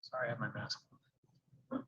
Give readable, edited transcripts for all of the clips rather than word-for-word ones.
Sorry, I have my mask on.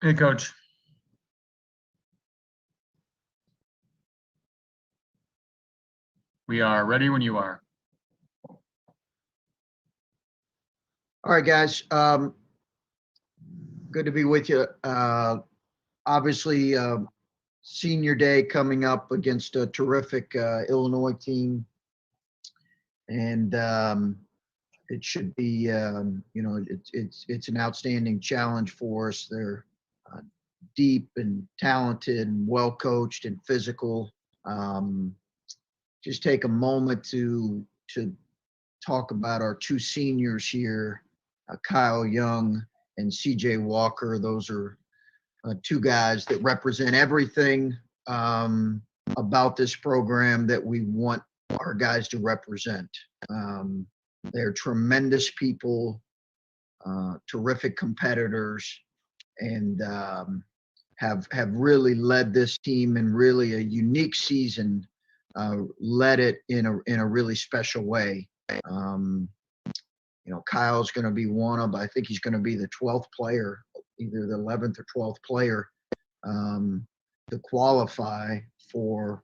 Hey, Coach. We are ready when you are. All right, guys. Good to be with you. Obviously, senior day coming up against a terrific Illinois team. And it should be, it's an outstanding challenge for us. They're deep and talented and well coached and physical. Just take a moment to talk about our two seniors here, Kyle Young and CJ Walker. Those are two guys that represent everything about this program that we want our guys to represent. They're tremendous people, terrific competitors, and have really led this team in really a unique season, led it in a really special way. Kyle's going to be one of, I think he's going to be the 12th player, either the 11th or 12th player to qualify for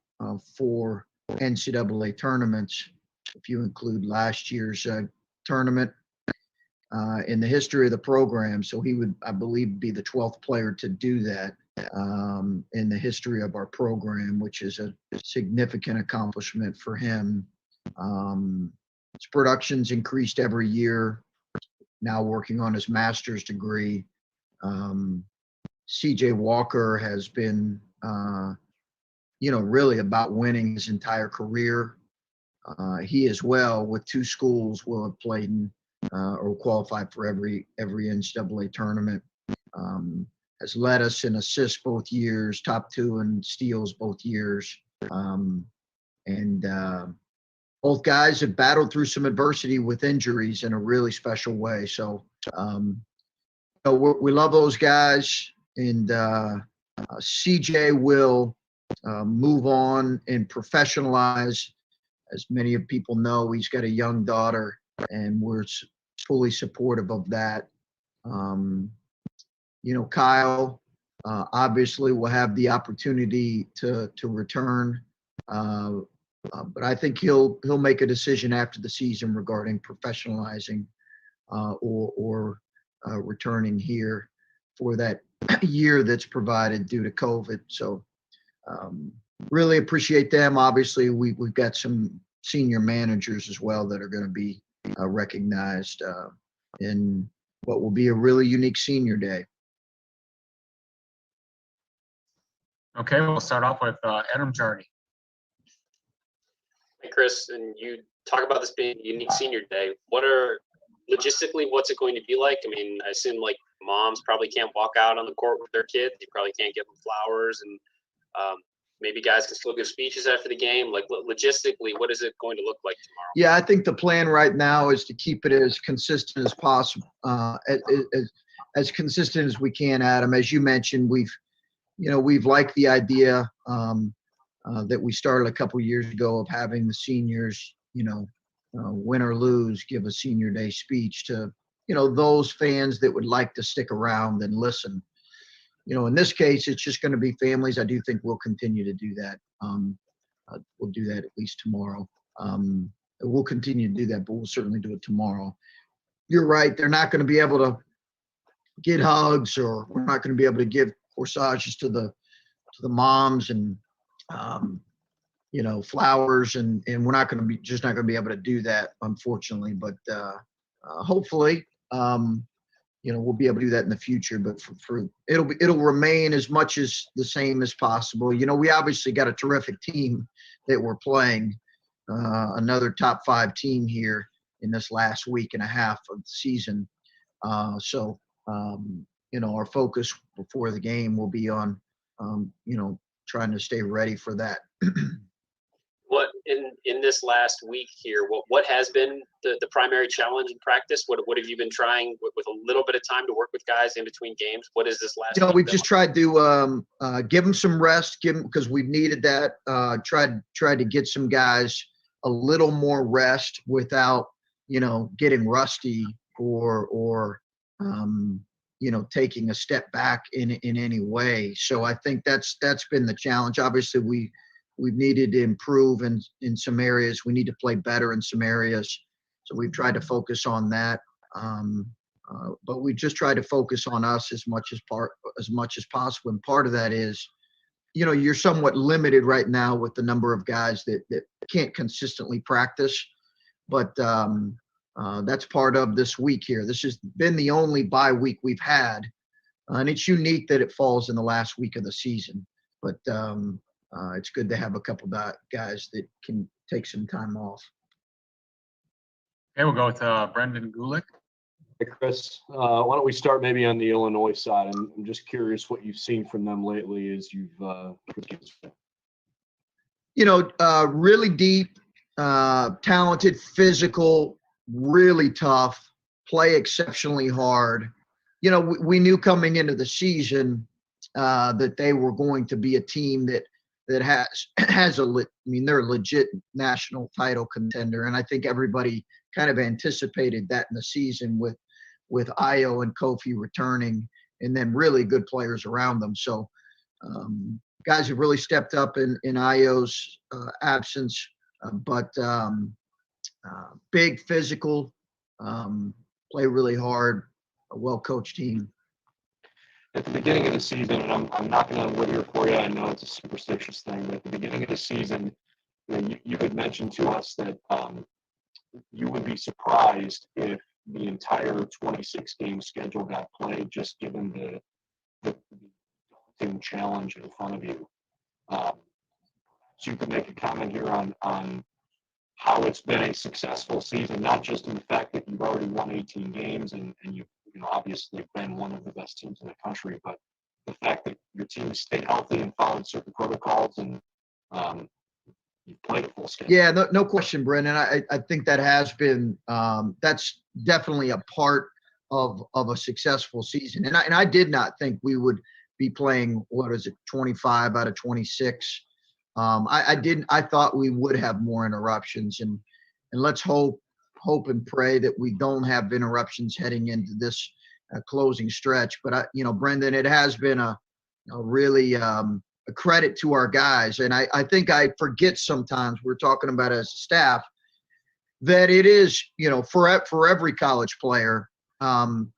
4 NCAA tournaments, if you include last year's tournament in the history of the program. So he would, I believe, be the 12th player to do that in the history of our program, which is a significant accomplishment for him. His production's increased every year, now working on his master's degree. CJ Walker has been, really about winning his entire career. He as well, with 2 schools, will have played in, or qualified for every NCAA tournament. Has led us in assists both years, top 2 in steals both years. Both guys have battled through some adversity with injuries in a really special way. So we love those guys, and CJ will move on and professionalize. As many of people know, he's got a young daughter, and we're fully supportive of that. Kyle obviously will have the opportunity to return, but I think he'll make a decision after the season regarding professionalizing or returning here for that year that's provided due to COVID. So really appreciate them. Obviously, we've got some senior managers as well that are going to be recognized in what will be a really unique senior day. Okay, we'll start off with Adam Jardy. Hey, Chris, and you talk about this being a unique senior day. Logistically, what's it going to be like? I mean, I assume like moms probably can't walk out on the court with their kids. You probably can't give them flowers, and maybe guys can still give speeches after the game. Like logistically, what is it going to look like tomorrow? Yeah, I think the plan right now is to keep it as consistent as possible, as consistent as we can, Adam. As you mentioned, we've liked the idea that we started a couple of years ago of having the seniors, win or lose, give a senior day speech to, those fans that would like to stick around and listen. In this case, it's just going to be families. I do think we'll continue to do that. We'll do that at least tomorrow. We'll continue to do that, but we'll certainly do it tomorrow. You're right. They're not going to be able to get hugs, or we're not going to be able to give corsages to the moms and flowers, and we're not going to be just not going to be able to do that, unfortunately. But hopefully, we'll be able to do that in the future. But for it'll remain as much as the same as possible. We obviously got a terrific team that we're playing, another top 5 team here in this last week and a half of the season. So our focus before the game will be on, trying to stay ready for that. What in this last week here, what has been the primary challenge in practice? What have you been trying with a little bit of time to work with guys in between games? What is this last week? We've just tried to give them some rest, because we've needed that. Tried to get some guys a little more rest without, getting rusty or taking a step back in any way. So I think that's been the challenge. Obviously, we've needed to improve in some areas. We need to play better in some areas. So we've tried to focus on that. But we just tried to focus on us as much as possible. And part of that is, you're somewhat limited right now with the number of guys that can't consistently practice. But that's part of this week here. This has been the only bye week we've had. And it's unique that it falls in the last week of the season. But it's good to have a couple guys that can take some time off. Okay, we'll go with Brendan Gulick. Hey, Chris, why don't we start maybe on the Illinois side? I'm just curious what you've seen from them lately as you've really deep, talented, physical, really tough, play exceptionally hard. We knew coming into the season that they were going to be a team that has they're a legit national title contender. And I think everybody kind of anticipated that in the season with Io and Kofi returning, and then really good players around them. So guys have really stepped up in Io's absence, but big, physical, play really hard, a well-coached team. At the beginning of the season, and I'm knocking on wood here for you, I know it's a superstitious thing, but at the beginning of the season, you had mentioned to us that you would be surprised if the entire 26-game schedule got played, just given the daunting challenge in front of you. So you could make a comment here on how it's been a successful season, not just in the fact that you've already won 18 games and you've obviously been one of the best teams in the country, but the fact that your team stayed healthy and followed certain protocols and you played a full schedule. Yeah, no question, Brendan. I think that has been that's definitely a part of a successful season. And I did not think we would be playing 25 out of 26. I thought we would have more interruptions, and let's hope and pray that we don't have interruptions heading into this closing stretch. But Brendan, it has been a really a credit to our guys, and I think I forget sometimes we're talking about as a staff that it is for every college player,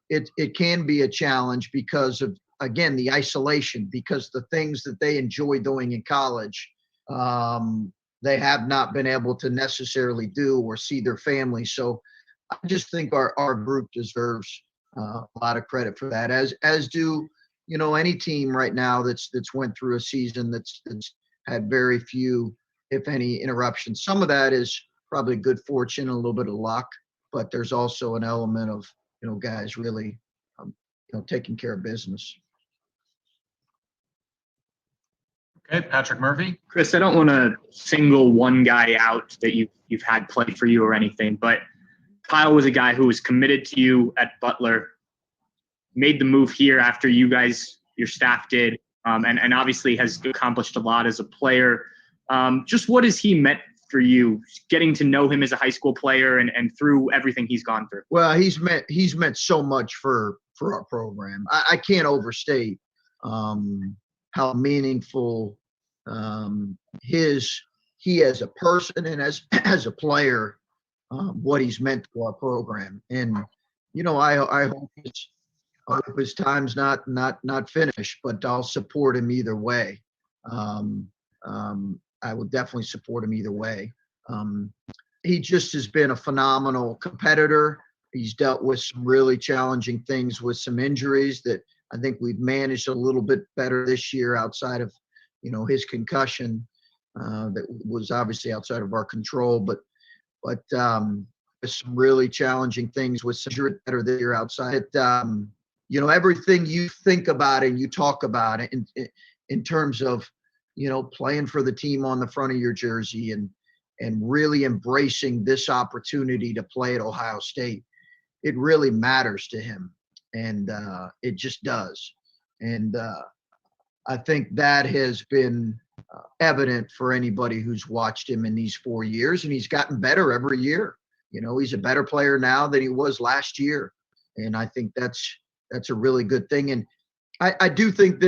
it can be a challenge because of, again, the isolation, because the things that they enjoy doing in college, they have not been able to necessarily do or see their family. So I just think our group deserves a lot of credit for that, as do any team right now that's went through a season that's had very few, if any, interruptions. Some of that is probably good fortune, a little bit of luck, but there's also an element of guys really taking care of business. Okay, Patrick Murphy. Chris, I don't want to single one guy out that you've had play for you or anything, but Kyle was a guy who was committed to you at Butler, made the move here after your staff did, and obviously has accomplished a lot as a player. Just what has he meant for you, getting to know him as a high school player and through everything he's gone through? Well, he's meant so much for our program. I can't overstate how meaningful he as a person and as a player, what he's meant to our program. And I hope I hope his time's not finished, but I'll support him either way. I will definitely support him either way. He just has been a phenomenal competitor. He's dealt with some really challenging things with some injuries that I think we've managed a little bit better this year outside of, his concussion that was obviously outside of our control. But some really challenging things with some injuries that are there outside. Everything you think about and you talk about it in terms of, playing for the team on the front of your jersey and really embracing this opportunity to play at Ohio State. It really matters to him, and it just does. And I think that has been evident for anybody who's watched him in these 4 years, and he's gotten better every year. He's a better player now than he was last year, and I think that's a really good thing. And I do think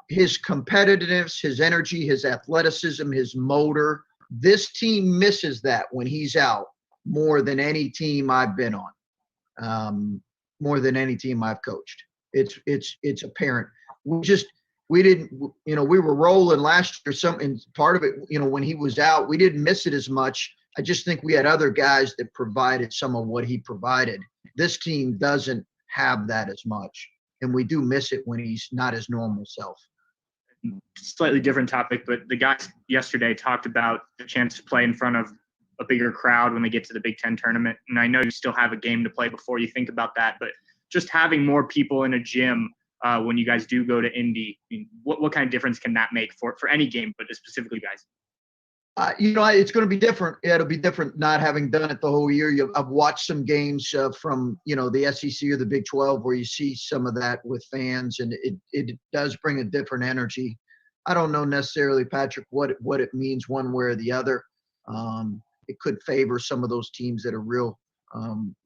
his competitiveness, his energy, his athleticism, his motor, this team misses that when he's out more than any team I've been on, more than any team I've coached. It's apparent. We didn't, we were rolling last year. Something part of it, when he was out, we didn't miss it as much. I just think we had other guys that provided some of what he provided. This team doesn't have that as much, and we do miss it when he's not his normal self. Slightly different topic, but the guys yesterday talked about the chance to play in front of a bigger crowd when they get to the Big Ten tournament. And I know you still have a game to play before you think about that, but just having more people in a gym when you guys do go to Indy, what kind of difference can that make for any game, but specifically guys? It's going to be different. Yeah, it'll be different not having done it the whole year. I've watched some games from, the SEC or the Big 12 where you see some of that with fans, and it does bring a different energy. I don't know necessarily, Patrick, what it means one way or the other. It could favor some of those teams that are real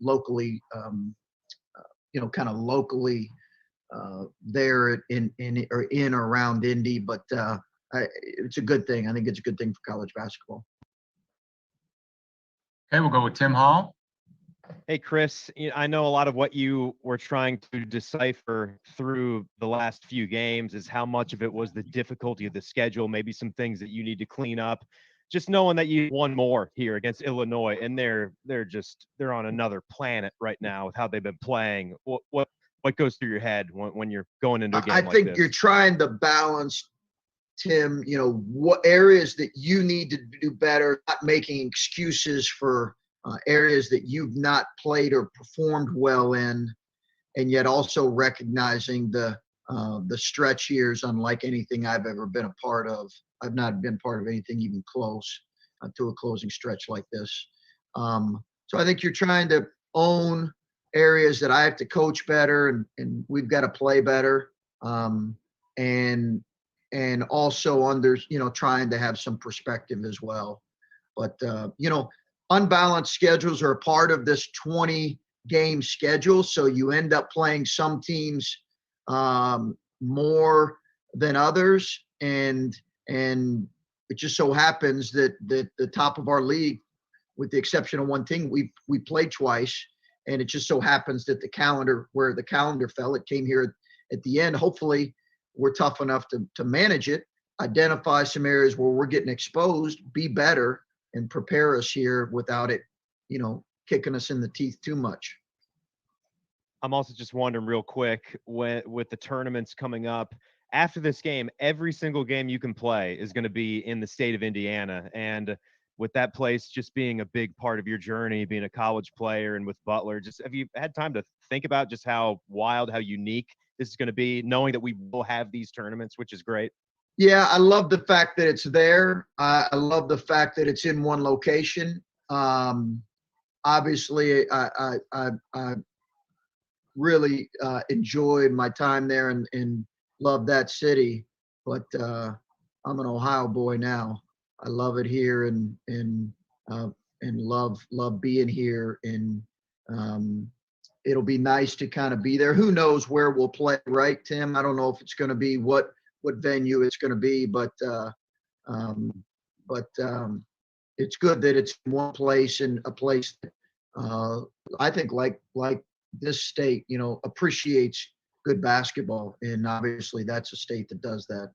locally, kind of locally there in or around Indy, but it's a good thing. I think it's a good thing for college basketball. Okay, we'll go with Tim Hall. Hey, Chris, I know a lot of what you were trying to decipher through the last few games is how much of it was the difficulty of the schedule, maybe some things that you need to clean up. Just knowing that you won more here against Illinois, and they're on another planet right now with how they've been playing. What goes through your head when you're going into a game like this? I think you're trying to balance, Tim, what areas that you need to do better, not making excuses for areas that you've not played or performed well in, and yet also recognizing the stretch years unlike anything I've ever been a part of. I've not been part of anything even close to a closing stretch like this. So I think you're trying to own areas that I have to coach better and we've got to play better. And also trying to have some perspective as well. But, unbalanced schedules are a part of this 20-game schedule. So you end up playing some teams more than others. And it just so happens that the top of our league, with the exception of one team, we played twice. And it just so happens that where the calendar fell, it came here at the end. Hopefully, we're tough enough to manage it, identify some areas where we're getting exposed, be better, and prepare us here without it, kicking us in the teeth too much. I'm also just wondering real quick, with the tournaments coming up, after this game, every single game you can play is going to be in the state of Indiana. And with that place just being a big part of your journey, being a college player, and with Butler, just have you had time to think about just how wild, how unique this is going to be, knowing that we will have these tournaments, which is great? Yeah, I love the fact that it's there. I love the fact that it's in one location. Obviously, I really enjoyed my time there and love that city. But I'm an Ohio boy now. I love it here and love being here. And it'll be nice to kind of be there. Who knows where we'll play, right, Tim? I don't know if it's going to be what venue it's going to be, but it's good that it's in one place, and a place that I think like this state, appreciates good basketball. And obviously that's a state that does that.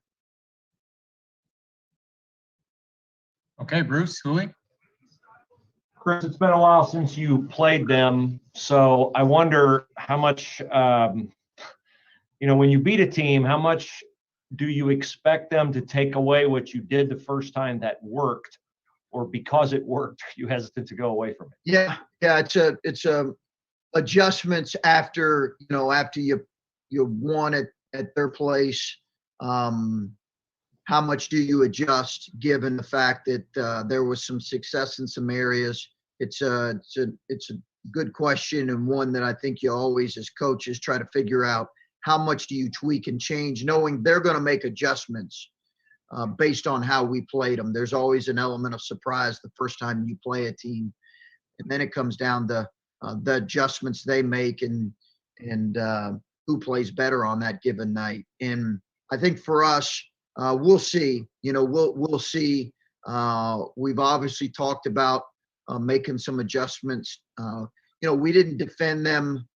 Okay, Bruce, Hooley? Chris, it's been a while since you played them, so I wonder how much, when you beat a team, how much do you expect them to take away what you did the first time that worked, or because it worked, you hesitant to go away from it? Yeah. It's adjustments after you won it at their place. How much do you adjust given the fact that there was some success in some areas? It's a good question, and one that I think you always, as coaches, try to figure out how much do you tweak and change, knowing they're going to make adjustments based on how we played them. There's always an element of surprise the first time you play a team, and then it comes down to the adjustments they make and who plays better on that given night. And I think for us, we'll see. We'll see. We've obviously talked about making some adjustments. We didn't defend them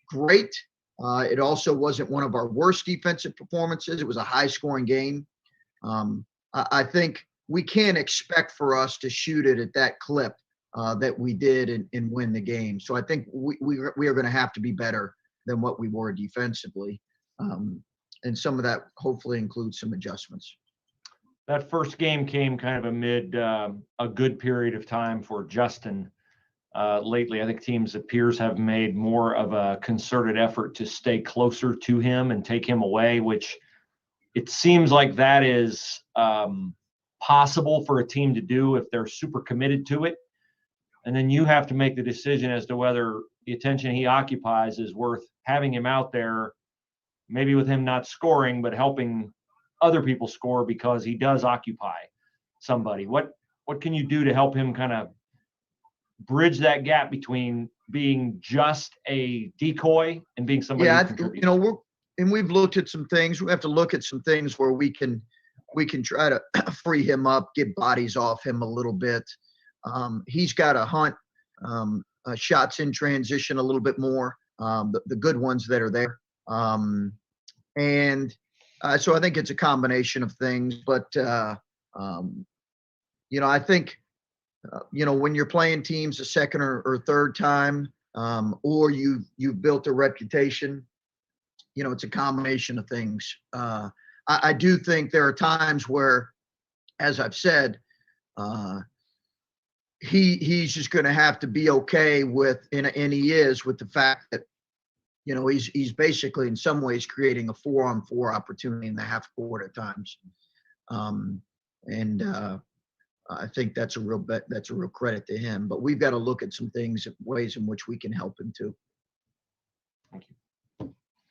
great. It also wasn't one of our worst defensive performances. It was a high-scoring game. I think we can't expect for us to shoot it at that clip that we did and win the game. So I think we are going to have to be better than what we were defensively. And some of that hopefully includes some adjustments. That first game came kind of amid a good period of time for Justin. Lately, I think teams appears have made more of a concerted effort to stay closer to him and take him away, which it seems like that is possible for a team to do if they're super committed to it. And then you have to make the decision as to whether the attention he occupies is worth having him out there, maybe with him not scoring, but helping other people score because he does occupy somebody. What can you do to help him kind of bridge that gap between being just a decoy and being somebody who contributes? We've looked at some things. We have to look at some things where we can try to free him up, get bodies off him a little bit. He's got to hunt shots in transition a little bit more, the good ones that are there. So I think it's a combination of things, but I think when you're playing teams a second or third time, or you've built a reputation, it's a combination of things. I do think there are times where, as I've said, he's just going to have to be okay with, and he is, with the fact that he's basically in some ways creating a 4-on-4 opportunity in the half court at times. I think that's a real credit to him, but we've got to look at some things, ways in which we can help him too. Thank you.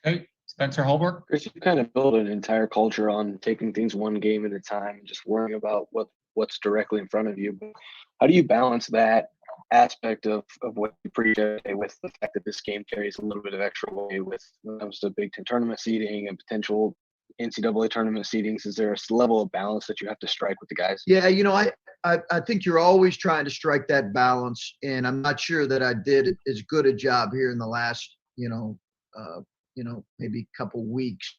Okay, Spencer Holbrook? Chris, you kind of build an entire culture on taking things one game at a time and just worrying about what's directly in front of you. But how do you balance that aspect of what you preach with the fact that this game carries a little bit of extra weight when it comes to Big Ten tournament seeding and potential NCAA tournament seedings? Is there a level of balance that you have to strike with the guys? Yeah, I think you're always trying to strike that balance, and I'm not sure that I did as good a job here in the last, maybe couple weeks.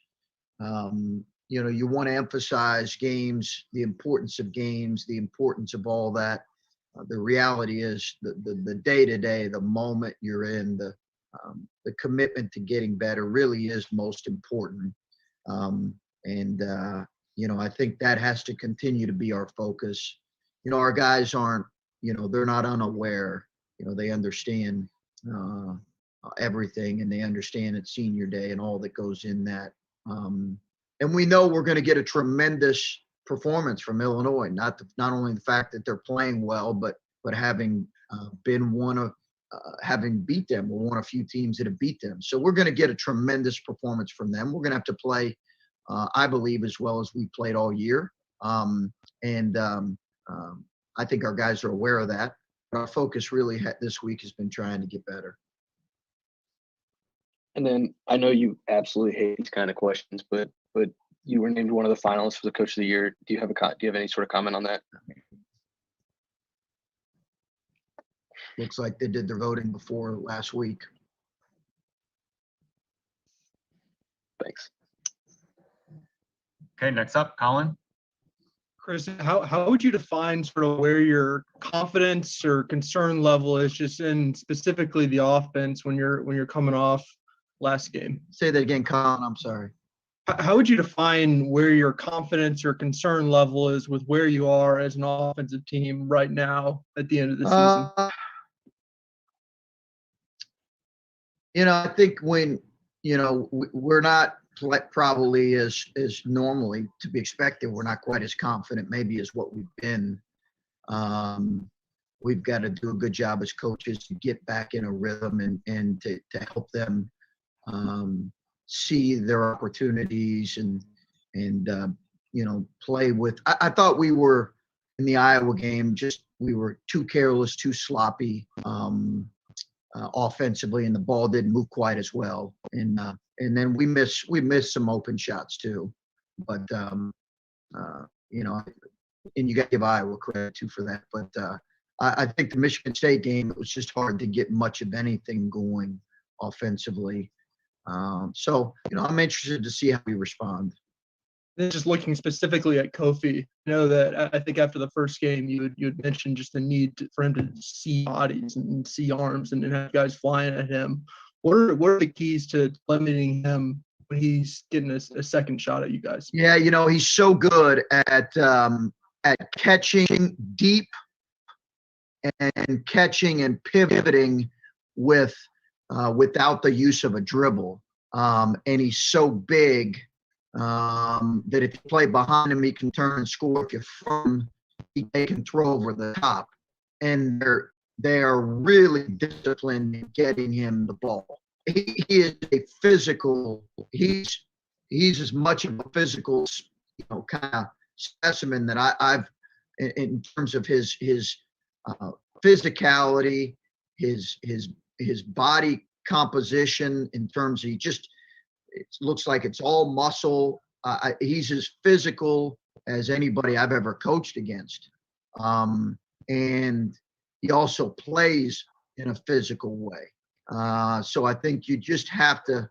You want to emphasize games, the importance of games, the importance of all that. The reality is the day-to-day, the moment you're in, the commitment to getting better really is most important. I think that has to continue to be our focus. Our guys aren't, they're not unaware. They understand everything, and they understand it's senior day and all that goes in that. And we know we're going to get a tremendous performance from Illinois. Not only the fact that they're playing well, but having been having beat them. We're one of a few teams that have beat them. So we're going to get a tremendous performance from them. We're going to have to play, I believe, as well as we played all year. I think our guys are aware of that. But our focus really this week has been trying to get better. And then I know you absolutely hate these kind of questions, but you were named one of the finalists for the Coach of the Year. Do you have any sort of comment on that? Looks like they did their voting before last week. Thanks. Okay, next up, Colin. Chris, how would you define sort of where your confidence or concern level is just in specifically the offense when you're coming off last game? Say that again, Colin. I'm sorry. How would you define where your confidence or concern level is with where you are as an offensive team right now at the end of the season? I think when, we're not probably as normally to be expected. We're not quite as confident maybe as what we've been. We've got to do a good job as coaches to get back in a rhythm and to help them see their opportunities and play with. I thought we were in the Iowa game, we were too careless, too sloppy offensively, and the ball didn't move quite as well. And then we missed some open shots too. But and you got to give Iowa credit too for that. But I think the Michigan State game, it was just hard to get much of anything going offensively. So I'm interested to see how we respond. Then just looking specifically at Kofi, that I think after the first game you had mentioned just the need for him to see bodies and see arms and have guys flying at him. What are the keys to limiting him when he's getting a second shot at you guys? Yeah, he's so good at catching deep and catching and pivoting without the use of a dribble. And he's so big that if you play behind him, he can turn and score. If you're from, he can throw over the top. And they are really disciplined in getting him the ball. He is a physical. He's as much of a physical, kind of specimen that I've in terms of his physicality, his body composition. In terms of it looks like it's all muscle. He's as physical as anybody I've ever coached against. And he also plays in a physical way. So I think you just have to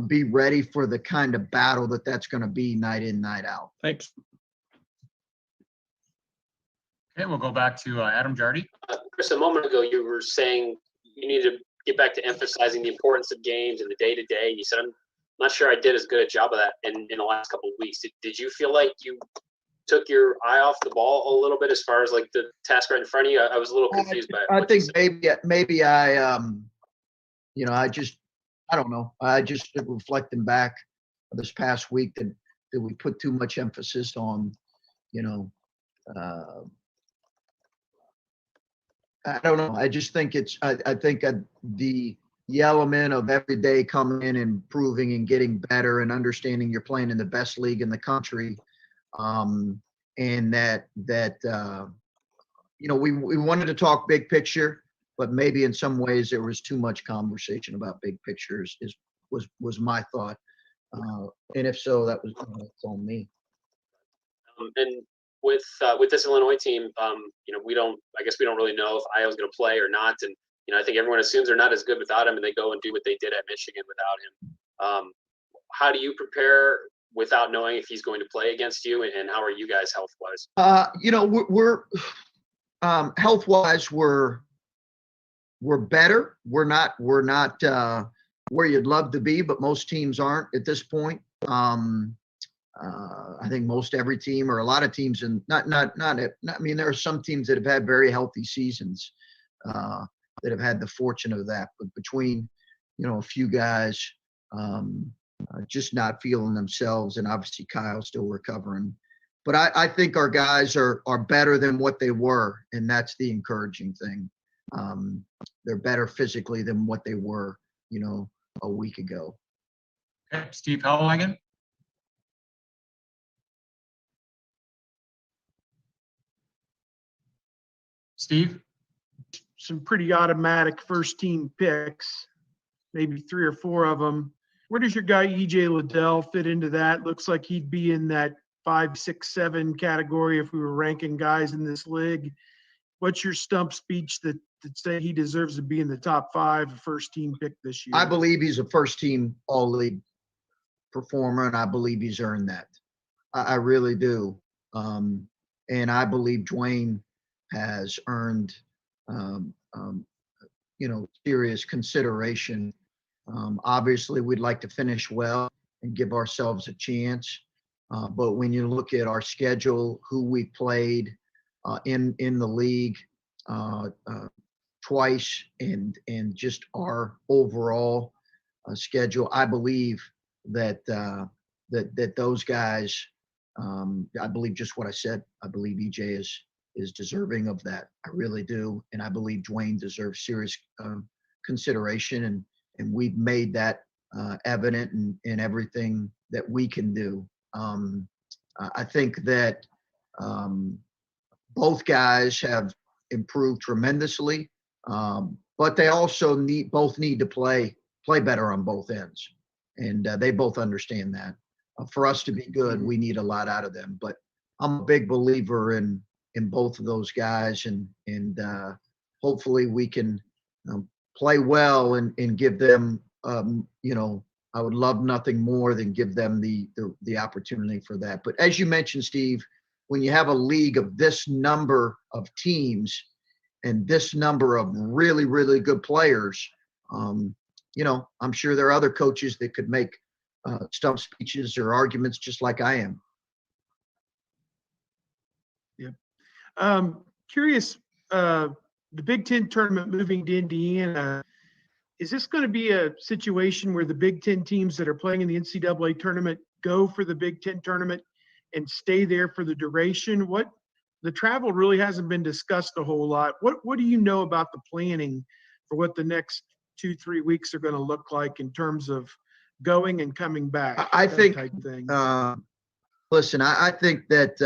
be ready for the kind of battle that's going to be night in, night out. Thanks. Okay, we'll go back to Adam Jardy. Chris, a moment ago, you were saying you need to get back to emphasizing the importance of games and the day-to-day. You said, I'm not sure I did as good a job of that in the last couple of weeks. Did you feel like you took your eye off the ball a little bit as far as like the task right in front of you? I was a little confused by it. I think maybe I I don't know. I just reflecting back this past week that we put too much emphasis on, I don't know. I just think I think the element of every day coming in and improving and getting better and understanding you're playing in the best league in the country. And that we wanted to talk big picture, but maybe in some ways there was too much conversation about big pictures was my thought. And if so, that was on me. And with this Illinois team, we don't really know if Iowa's going to play or not. And, I think everyone assumes they're not as good without him, and they go and do what they did at Michigan without him. How do you prepare without knowing if he's going to play against you, and how are you guys health-wise? We're health-wise, we're better. We're not where you'd love to be, but most teams aren't at this point. I think every team or a lot of teams, and there are some teams that have had very healthy seasons that have had the fortune of that, but between, a few guys just not feeling themselves, and obviously Kyle's still recovering. But I think our guys are better than what they were, and that's the encouraging thing. They're better physically than what they were, a week ago. Okay, Steve Hellwagen. Steve? Some pretty automatic first team picks, maybe 3 or 4 of them. Where does your guy EJ Liddell fit into that? Looks like he'd be in that 5, 6, 7 category if we were ranking guys in this league. What's your stump speech that say he deserves to be in the top 5 first team pick this year? I believe he's a first team all league performer, and I believe he's earned that. I really do. And I believe Dwayne has earned, serious consideration. Obviously, we'd like to finish well and give ourselves a chance. But when you look at our schedule, who we played in the league twice, and just our overall schedule, I believe that those guys, I believe just what I said. I believe EJ is deserving of that. I really do, and I believe Dwayne deserves serious consideration, and we've made that evident in everything that we can do. I think that both guys have improved tremendously, but they also both need to play better on both ends, and they both understand that. For us to be good, we need a lot out of them. But I'm a big believer in both of those guys, and hopefully we can play well and give them, I would love nothing more than give them the opportunity for that. But as you mentioned, Steve, when you have a league of this number of teams and this number of really, really good players, I'm sure there are other coaches that could make stump speeches or arguments just like I am. Yeah. Curious, the Big Ten tournament moving to Indiana, is this going to be a situation where the Big Ten teams that are playing in the NCAA tournament go for the Big Ten tournament and stay there for the duration? The travel really hasn't been discussed a whole lot. What do you know about the planning for what the next 2-3 weeks are going to look like in terms of going and coming back? I think, type thing. Listen, I think that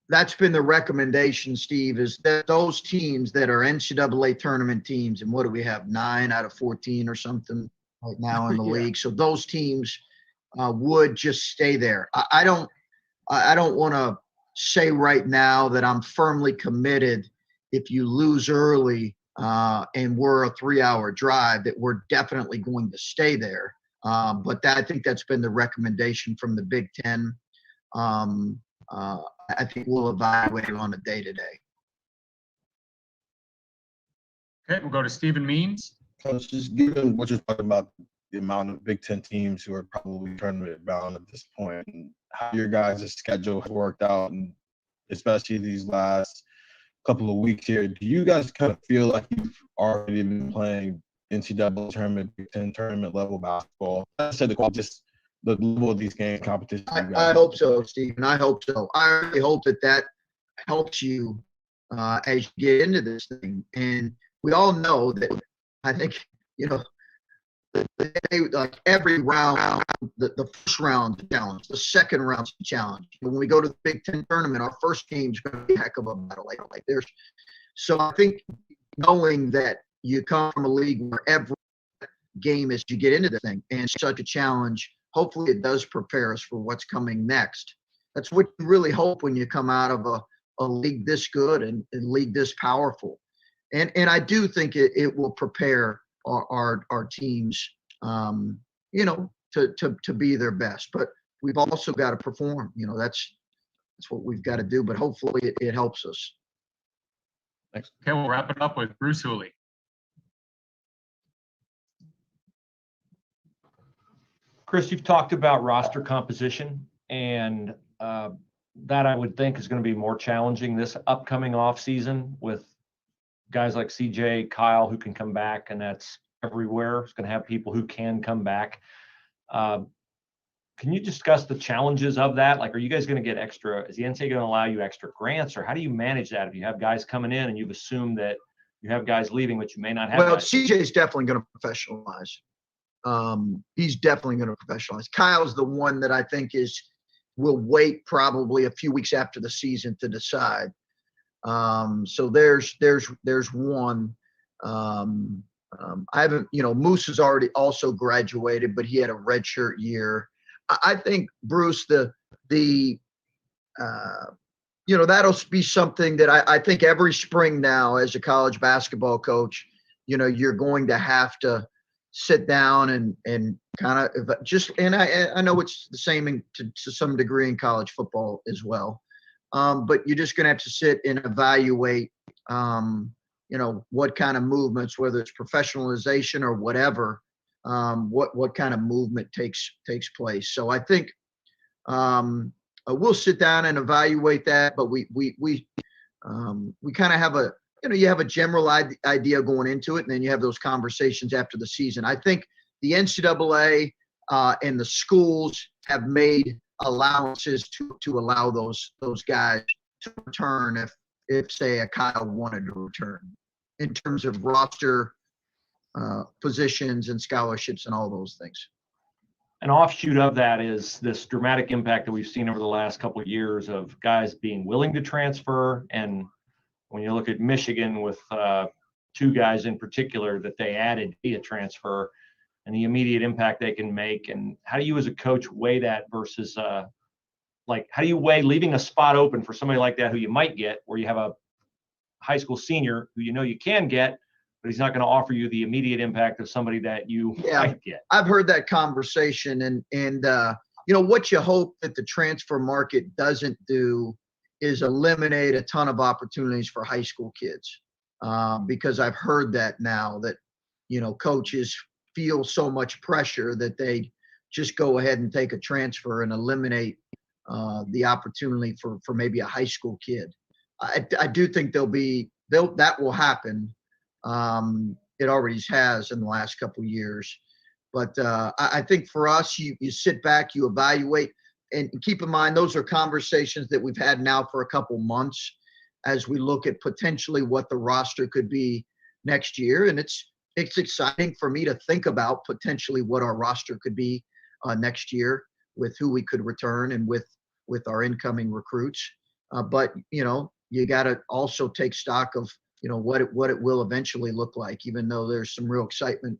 that's been the recommendation, Steve, is that those teams that are NCAA tournament teams, and what do we have, 9 out of 14 or something right now in the Yeah. league? So those teams would just stay there. I don't want to say right now that I'm firmly committed if you lose early and we're a 3-hour drive that we're definitely going to stay there. But I think that's been the recommendation from the Big Ten. I think we'll evaluate on a day-to-day. Okay, we'll go to Stephen Means. Coach, just given what you're talking about, the amount of Big Ten teams who are probably tournament bound at this point, and how your guys' schedule has worked out, and especially these last couple of weeks here, do you guys kind of feel like you've already been playing NCAA tournament, Big Ten tournament level basketball? I said just the level of these game competitions. I hope so, Stephen. I hope so. I really hope that helps you as you get into this thing. And we all know that, I think, like every round, the first round's a challenge, the second round's a challenge. When we go to the Big Ten tournament, our first game's going to be a heck of a battle. Like there's, so I think knowing that you come from a league where every game is you get into the thing and such a challenge, hopefully it does prepare us for what's coming next. That's what you really hope when you come out of a league this good and league this powerful. And I do think it will prepare our teams, to be their best. But we've also got to perform. That's what we've got to do. But hopefully it helps us. Thanks. Okay, we'll wrap it up with Bruce Hooley. Chris, you've talked about roster composition, and that I would think is going to be more challenging this upcoming offseason with guys like CJ, Kyle, who can come back, and that's everywhere. It's going to have people who can come back. Can you discuss the challenges of that? Like, are you guys going to get extra? Is the NCAA going to allow you extra grants, or how do you manage that if you have guys coming in and you've assumed that you have guys leaving, but you may not have? Well, guys? CJ's definitely going to professionalize. He's definitely going to professionalize. Kyle's the one that I think will wait probably a few weeks after the season to decide. So there's one. I haven't, Moose has already also graduated, but he had a redshirt year. I think, Bruce, that'll be something that I think every spring now as a college basketball coach, you're going to have to sit down and kind of just, and I know it's the same to some degree in college football as well. But you're just going to have to sit and evaluate, what kind of movements, whether it's professionalization or whatever, what kind of movement takes place. So I think we'll sit down and evaluate that, but we kind of have you have a general idea going into it, and then you have those conversations after the season. I think the NCAA and the schools have made allowances to allow those guys to return if say a Kyle wanted to return, in terms of roster positions and scholarships and all those things. An offshoot of that is this dramatic impact that we've seen over the last couple of years of guys being willing to transfer. And when you look at Michigan with two guys in particular that they added via transfer and the immediate impact they can make, and how do you as a coach weigh that versus how do you weigh leaving a spot open for somebody like that who you might get, where you have a high school senior who you can get, but he's not going to offer you the immediate impact of somebody that you might get. I've heard that conversation, and what you hope that the transfer market doesn't do is eliminate a ton of opportunities for high school kids, because I've heard that now that coaches feel so much pressure that they just go ahead and take a transfer and eliminate the opportunity for maybe a high school kid. I do think that will happen. It already has in the last couple of years, but I think for us, you sit back, you evaluate, and keep in mind those are conversations that we've had now for a couple months as we look at potentially what the roster could be next year. And it's exciting for me to think about potentially what our roster could be next year with who we could return and with our incoming recruits. But you got to also take stock of what it will eventually look like, even though there's some real excitement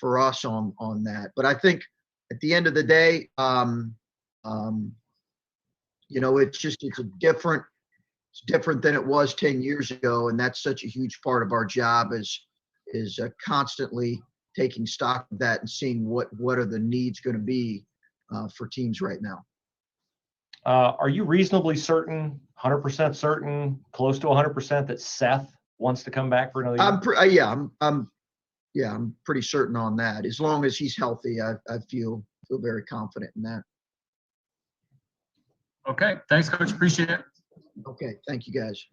for us on that. But I think at the end of the day, it's different than it was 10 years ago, and that's such a huge part of our job is constantly taking stock of that and seeing what are the needs going to be for teams right now. Are you reasonably certain, 100% certain, close to 100% that Seth wants to come back for another year? I'm pretty certain on that. As long as he's healthy, I feel very confident in that. Okay, thanks, Coach. Appreciate it. Okay, thank you guys.